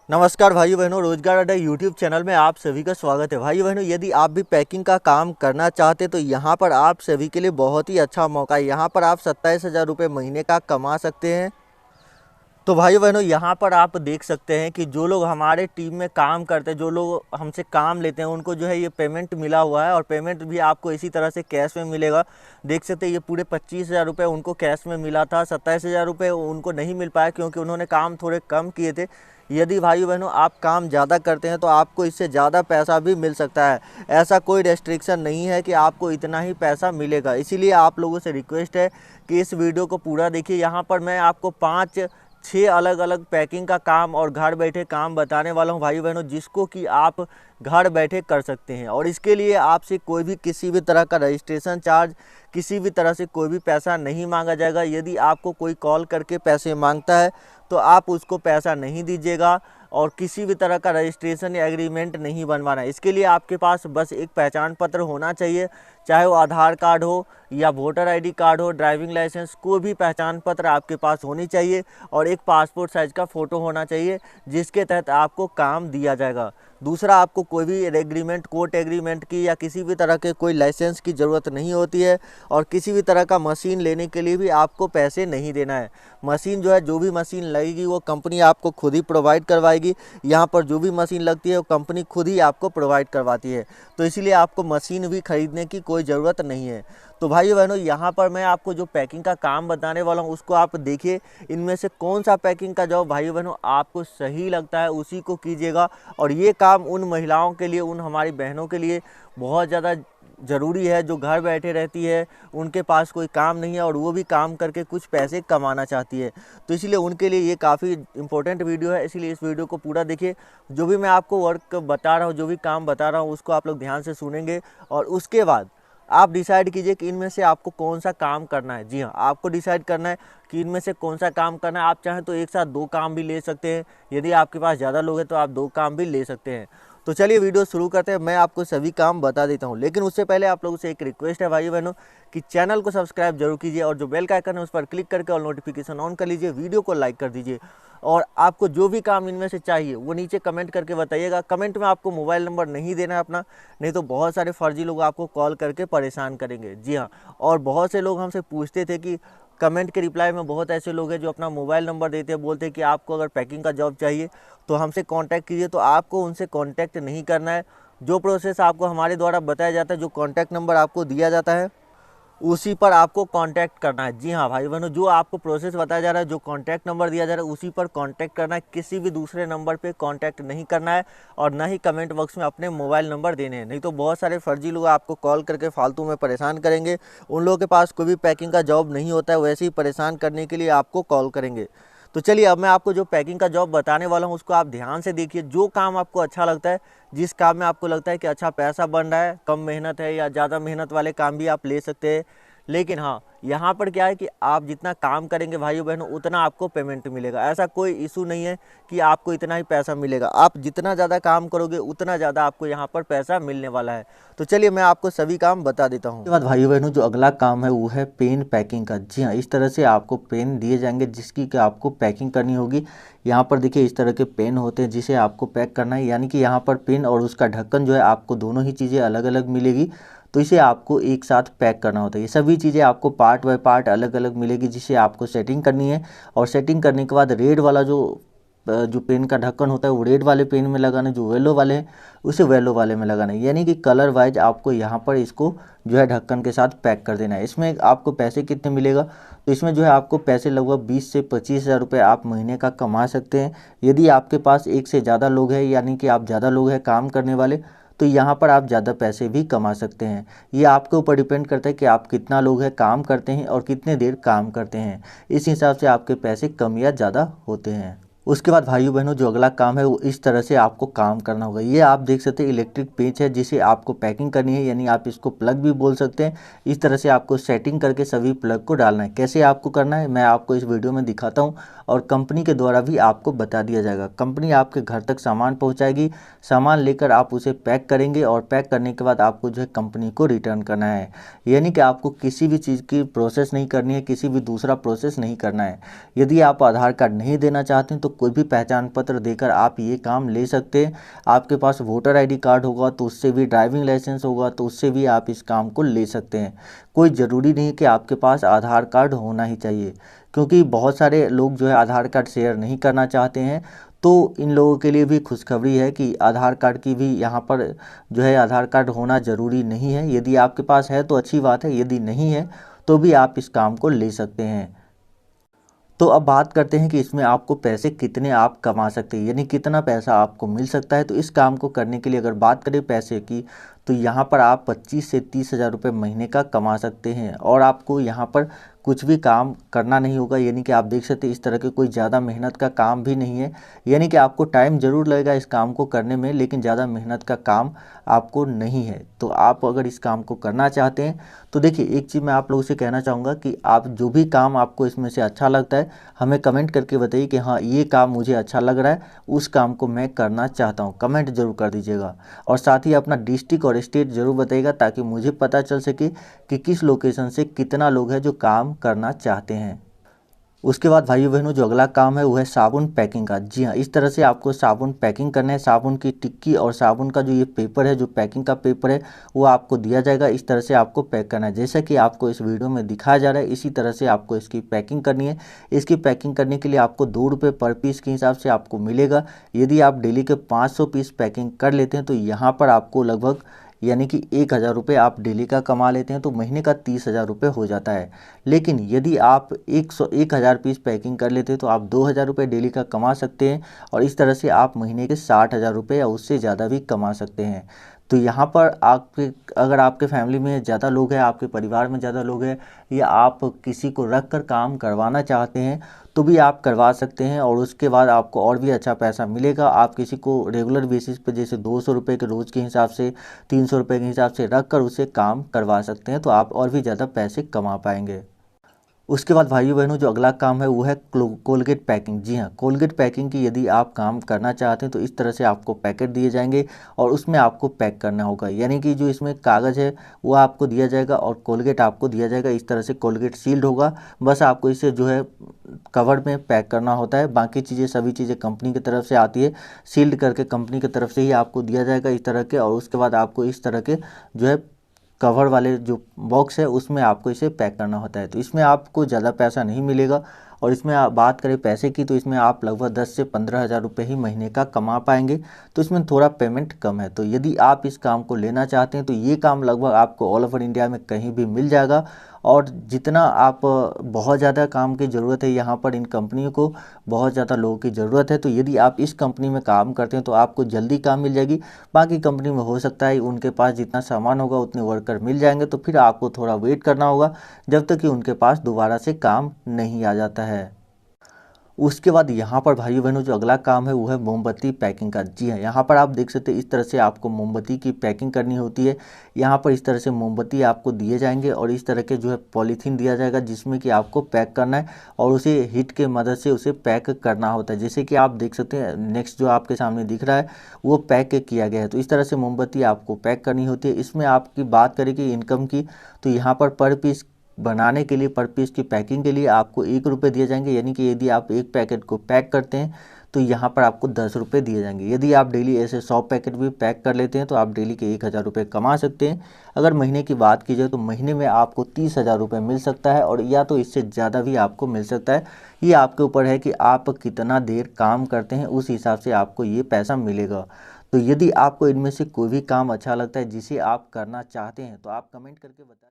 नमस्कार भाई बहनों, रोजगार अड्डा यूट्यूब चैनल में आप सभी का स्वागत है। भाई बहनों, यदि आप भी पैकिंग का काम करना चाहते तो यहाँ पर आप सभी के लिए बहुत ही अच्छा मौका है। यहाँ पर आप 27,000 रुपये महीने का कमा सकते हैं। तो भाई बहनों, यहाँ पर आप देख सकते हैं कि जो लोग हमारे टीम में काम करते हैं, जो लोग हमसे काम लेते हैं, उनको जो है ये पेमेंट मिला हुआ है और पेमेंट भी आपको इसी तरह से कैश में मिलेगा। देख सकते हैं ये पूरे 25,000 रुपये उनको कैश में मिला था। 27,000 रुपये उनको नहीं मिल पाया क्योंकि उन्होंने काम थोड़े कम किए थे। यदि भाई बहनों आप काम ज़्यादा करते हैं तो आपको इससे ज़्यादा पैसा भी मिल सकता है। ऐसा कोई रेस्ट्रिक्शन नहीं है कि आपको इतना ही पैसा मिलेगा। इसीलिए आप लोगों से रिक्वेस्ट है कि इस वीडियो को पूरा देखिए। यहाँ पर मैं आपको 5-6 अलग अलग पैकिंग का काम और घर बैठे काम बताने वाला हूँ भाई बहनों, जिसको कि आप घर बैठे कर सकते हैं। और इसके लिए आपसे कोई भी किसी भी तरह का रजिस्ट्रेशन चार्ज, किसी भी तरह से कोई भी पैसा नहीं मांगा जाएगा। यदि आपको कोई कॉल करके पैसे मांगता है तो आप उसको पैसा नहीं दीजिएगा और किसी भी तरह का रजिस्ट्रेशन या एग्रीमेंट नहीं बनवाना है। इसके लिए आपके पास बस एक पहचान पत्र होना चाहिए, चाहे वो आधार कार्ड हो या वोटर आईडी कार्ड हो, ड्राइविंग लाइसेंस, कोई भी पहचान पत्र आपके पास होनी चाहिए और एक पासपोर्ट साइज़ का फ़ोटो होना चाहिए, जिसके तहत आपको काम दिया जाएगा। दूसरा, आपको कोई भी एग्रीमेंट, कोर्ट एग्रीमेंट की या किसी भी तरह के कोई लाइसेंस की ज़रूरत नहीं होती है और किसी भी तरह का मशीन लेने के लिए भी आपको पैसे नहीं देना है। मशीन जो है, जो भी मशीन लगेगी वो कंपनी आपको खुद ही प्रोवाइड करवाएगी। यहाँ पर जो भी मशीन लगती है वो कंपनी खुद ही आपको प्रोवाइड करवाती है, तो इसीलिए आपको मशीन भी खरीदने की कोई ज़रूरत नहीं है। तो भाई बहनों, यहाँ पर मैं आपको जो पैकिंग का काम बताने वाला हूँ उसको आप देखिए। इनमें से कौन सा पैकिंग का जॉब भाई बहनों आपको सही लगता है उसी को कीजिएगा। और ये काम उन महिलाओं के लिए, उन हमारी बहनों के लिए बहुत ज़्यादा ज़रूरी है जो घर बैठे रहती है, उनके पास कोई काम नहीं है और वो भी काम करके कुछ पैसे कमाना चाहती है। तो इसलिए उनके लिए ये काफ़ी इंपॉर्टेंट वीडियो है, इसलिए इस वीडियो को पूरा देखिए। जो भी मैं आपको वर्क बता रहा हूँ, जो भी काम बता रहा हूँ, उसको आप लोग ध्यान से सुनेंगे और उसके बाद आप डिसाइड कीजिए कि इनमें से आपको कौन सा काम करना है। जी हाँ, आपको डिसाइड करना है कि इनमें से कौन सा काम करना है। आप चाहें तो एक साथ 2 काम भी ले सकते हैं। यदि आपके पास ज़्यादा लोग हैं तो आप 2 काम भी ले सकते हैं। तो चलिए वीडियो शुरू करते हैं। मैं आपको सभी काम बता देता हूँ, लेकिन उससे पहले आप लोगों से एक रिक्वेस्ट है भाई बहनों कि चैनल को सब्सक्राइब जरूर कीजिए और जो बेल का आइकन है उस पर क्लिक करके और नोटिफिकेशन ऑन कर लीजिए। वीडियो को लाइक कर दीजिए और आपको जो भी काम इनमें से चाहिए वो नीचे कमेंट करके बताइएगा। कमेंट में आपको मोबाइल नंबर नहीं देना है अपना, नहीं तो बहुत सारे फर्जी लोग आपको कॉल करके परेशान करेंगे। जी हाँ, और बहुत से लोग हमसे पूछते थे कि कमेंट के रिप्लाई में बहुत ऐसे लोग हैं जो अपना मोबाइल नंबर देते हैं, बोलते हैं कि आपको अगर पैकिंग का जॉब चाहिए तो हमसे कांटेक्ट कीजिए। तो आपको उनसे कांटेक्ट नहीं करना है। जो प्रोसेस आपको हमारे द्वारा बताया जाता है, जो कांटेक्ट नंबर आपको दिया जाता है, उसी पर आपको कांटेक्ट करना है। जी हाँ भाई बहनों, जो आपको प्रोसेस बताया जा रहा है, जो कांटेक्ट नंबर दिया जा रहा है, उसी पर कांटेक्ट करना है। किसी भी दूसरे नंबर पे कांटेक्ट नहीं करना है और ना ही कमेंट बॉक्स में अपने मोबाइल नंबर देने हैं, नहीं तो बहुत सारे फर्जी लोग आपको कॉल करके फालतू में परेशान करेंगे। उन लोगों के पास कोई भी पैकिंग का जॉब नहीं होता है, वैसे ही परेशान करने के लिए आपको कॉल करेंगे। तो चलिए, अब मैं आपको जो पैकिंग का जॉब बताने वाला हूँ उसको आप ध्यान से देखिए। जो काम आपको अच्छा लगता है, जिस काम में आपको लगता है कि अच्छा पैसा बन रहा है, कम मेहनत है या ज़्यादा मेहनत वाले काम भी आप ले सकते हैं। लेकिन हाँ, यहाँ पर क्या है कि आप जितना काम करेंगे भाइयों बहनों उतना आपको पेमेंट मिलेगा। ऐसा कोई इशू नहीं है कि आपको इतना ही पैसा मिलेगा। आप जितना ज़्यादा काम करोगे उतना ज़्यादा आपको यहाँ पर पैसा मिलने वाला है। तो चलिए मैं आपको सभी काम बता देता हूँ। उसके बाद भाइयों बहनों, जो अगला काम है वो है पेन पैकिंग का। जी हाँ, इस तरह से आपको पेन दिए जाएंगे जिसकी कि आपको पैकिंग करनी होगी। यहाँ पर देखिए इस तरह के पेन होते हैं जिसे आपको पैक करना है, यानी कि यहाँ पर पेन और उसका ढक्कन जो है आपको दोनों ही चीज़ें अलग अलग मिलेगी। तो इसे आपको एक साथ पैक करना होता है। ये सभी चीज़ें आपको पार्ट बाय पार्ट अलग अलग मिलेगी जिसे आपको सेटिंग करनी है। और सेटिंग करने के बाद रेड वाला जो पेन का ढक्कन होता है वो रेड वाले पेन में लगाना है, जो येलो वाले हैं उसे येलो वाले में लगाना है। यानी कि कलर वाइज आपको यहाँ पर इसको जो है ढक्कन के साथ पैक कर देना है। इसमें आपको पैसे कितने मिलेगा, तो इसमें जो है आपको पैसे लगभग 20 से 25 हज़ार रुपये आप महीने का कमा सकते हैं। यदि आपके पास एक से ज़्यादा लोग हैं, यानी कि आप ज़्यादा लोग हैं काम करने वाले, तो यहाँ पर आप ज़्यादा पैसे भी कमा सकते हैं। ये आपके ऊपर डिपेंड करता है कि आप कितना लोग हैं काम करते हैं और कितने देर काम करते हैं। इस हिसाब से आपके पैसे कम या ज़्यादा होते हैं। उसके बाद भाइयों बहनों, जो अगला काम है वो इस तरह से आपको काम करना होगा। ये आप देख सकते हैं इलेक्ट्रिक पेंच है जिसे आपको पैकिंग करनी है, यानी आप इसको प्लग भी बोल सकते हैं। इस तरह से आपको सेटिंग करके सभी प्लग को डालना है। कैसे आपको करना है मैं आपको इस वीडियो में दिखाता हूँ और कंपनी के द्वारा भी आपको बता दिया जाएगा। कंपनी आपके घर तक सामान पहुँचाएगी, सामान लेकर आप उसे पैक करेंगे और पैक करने के बाद आपको जो है कंपनी को रिटर्न करना है। यानी कि आपको किसी भी चीज़ की प्रोसेस नहीं करनी है, किसी भी दूसरा प्रोसेस नहीं करना है। यदि आप आधार कार्ड नहीं देना चाहते हैं तो कोई भी पहचान पत्र देकर आप ये काम ले सकते हैं। आपके पास वोटर आईडी कार्ड होगा तो उससे भी, ड्राइविंग लाइसेंस होगा तो उससे भी आप इस काम को ले सकते हैं। कोई ज़रूरी नहीं कि आपके पास आधार कार्ड होना ही चाहिए, क्योंकि बहुत सारे लोग जो है आधार कार्ड शेयर नहीं करना चाहते हैं। तो इन लोगों के लिए भी खुशखबरी है कि आधार कार्ड की भी यहाँ पर जो है आधार कार्ड होना ज़रूरी नहीं है। यदि आपके पास है तो अच्छी बात है, यदि नहीं है तो भी आप इस काम को ले सकते हैं। तो अब बात करते हैं कि इसमें आपको पैसे कितने आप कमा सकते हैं, यानी कितना पैसा आपको मिल सकता है। तो इस काम को करने के लिए अगर बात करें पैसे की, तो यहाँ पर आप 25 से 30 हज़ार रुपये महीने का कमा सकते हैं। और आपको यहाँ पर कुछ भी काम करना नहीं होगा, यानी कि आप देख सकते हैं इस तरह के कोई ज़्यादा मेहनत का काम भी नहीं है। यानी कि आपको टाइम ज़रूर लगेगा इस काम को करने में, लेकिन ज़्यादा मेहनत का काम आपको नहीं है। तो आप अगर इस काम को करना चाहते हैं तो देखिए, एक चीज़ मैं आप लोगों से कहना चाहूँगा कि आप जो भी काम आपको इसमें से अच्छा लगता है हमें कमेंट करके बताइए कि हाँ, ये काम मुझे अच्छा लग रहा है, उस काम को मैं करना चाहता हूँ। कमेंट जरूर कर दीजिएगा और साथ ही अपना डिस्ट्रिक्ट और स्टेट जरूर बताइएगा, ताकि मुझे पता चल सके कि किस लोकेशन से कितना लोग हैं जो काम करना चाहते हैं। उसके बाद भाइयों बहनों, जो अगला काम है वो है साबुन पैकिंग का। जी हाँ, इस तरह से आपको साबुन पैकिंग करना है। साबुन की टिक्की और साबुन का जो ये पेपर है, जो पैकिंग का पेपर है, वो आपको दिया जाएगा। इस तरह से आपको पैक करना है, जैसा कि आपको इस वीडियो में दिखाया जा रहा है, इसी तरह से आपको इसकी पैकिंग करनी है। इसकी पैकिंग करने के लिए आपको 2 रुपये पर पीस के हिसाब से आपको मिलेगा। यदि आप डेली के 500 पीस पैकिंग कर लेते हैं तो यहाँ पर आपको लगभग यानी कि 1,000 रुपये आप डेली का कमा लेते हैं, तो महीने का 30,000 रुपये हो जाता है। लेकिन यदि आप 1,000 पीस पैकिंग कर लेते हैं तो आप 2,000 रुपये डेली का कमा सकते हैं, और इस तरह से आप महीने के 60,000 रुपये या उससे ज़्यादा भी कमा सकते हैं। तो यहाँ पर आपके, अगर आपके फैमिली में ज़्यादा लोग हैं, आपके परिवार में ज़्यादा लोग हैं, या आप किसी को रख कर काम करवाना चाहते हैं तो भी आप करवा सकते हैं, और उसके बाद आपको और भी अच्छा पैसा मिलेगा। आप किसी को रेगुलर बेसिस पे जैसे 200 रुपये के रोज़ के हिसाब से, 300 रुपये के हिसाब से रख कर उसे काम करवा सकते हैं, तो आप और भी ज़्यादा पैसे कमा पाएंगे। उसके बाद भाइयों बहनों, जो अगला काम है वो है कोलगेट पैकिंग। जी हाँ, कोलगेट पैकिंग की यदि आप काम करना चाहते हैं तो इस तरह से आपको पैकेट दिए जाएंगे और उसमें आपको पैक करना होगा। यानी कि जो इसमें कागज़ है वो आपको दिया जाएगा और कोलगेट आपको दिया जाएगा। इस तरह से कोलगेट सील्ड होगा, बस आपको इसे जो है कवर में पैक करना होता है। बाकी चीज़ें, सभी चीज़ें कंपनी की तरफ से आती है, सील्ड करके कंपनी की तरफ से ही आपको दिया जाएगा इस तरह के। और उसके बाद आपको इस तरह के जो है कवर वाले जो बॉक्स है उसमें आपको इसे पैक करना होता है। तो इसमें आपको ज़्यादा पैसा नहीं मिलेगा, और इसमें आप बात करें पैसे की तो इसमें आप लगभग 10 से 15 हज़ार रुपये ही महीने का कमा पाएंगे। तो इसमें थोड़ा पेमेंट कम है। तो यदि आप इस काम को लेना चाहते हैं तो ये काम लगभग आपको ऑल ओवर इंडिया में कहीं भी मिल जाएगा। और जितना आप, बहुत ज़्यादा काम की ज़रूरत है यहाँ पर, इन कंपनियों को बहुत ज़्यादा लोगों की ज़रूरत है। तो यदि आप इस कंपनी में काम करते हैं तो आपको जल्दी काम मिल जाएगी। बाकी कंपनी में हो सकता है उनके पास जितना सामान होगा उतने वर्कर मिल जाएंगे, तो फिर आपको थोड़ा वेट करना होगा जब तक कि उनके पास दोबारा से काम नहीं आ जाता है। उसके बाद यहाँ पर भाइयों बहनों, जो अगला काम है वो है मोमबत्ती पैकिंग का। जी हाँ, यहाँ पर आप देख सकते हैं इस तरह से आपको मोमबत्ती की पैकिंग करनी होती है। यहाँ पर इस तरह से मोमबत्ती आपको दिए जाएंगे और इस तरह के जो है पॉलीथीन दिया जाएगा जिसमें कि आपको पैक करना है और उसे हीट के मदद से उसे पैक करना होता है। जैसे कि आप देख सकते हैं नेक्स्ट जो आपके सामने दिख रहा है वो पैक किया गया है। तो इस तरह से मोमबत्ती आपको पैक करनी होती है। इसमें आपकी बात करें कि इनकम की, तो यहाँ पर पीस बनाने के लिए, पर पीस की पैकिंग के लिए आपको 1 रुपये दिए जाएंगे। यानी कि यदि आप एक पैकेट को पैक करते हैं तो यहाँ पर आपको 10 रुपये दिए जाएंगे। यदि आप डेली ऐसे 100 पैकेट भी पैक कर लेते हैं तो आप डेली के 1,000 रुपये कमा सकते हैं। अगर महीने की बात की जाए तो महीने में आपको 30,000 रुपये मिल सकता है, और या तो इससे ज़्यादा भी आपको मिल सकता है। ये आपके ऊपर है कि आप कितना देर काम करते हैं, उस हिसाब से आपको ये पैसा मिलेगा। तो यदि आपको इनमें से कोई भी काम अच्छा लगता है जिसे आप करना चाहते हैं तो आप कमेंट करके बताएं।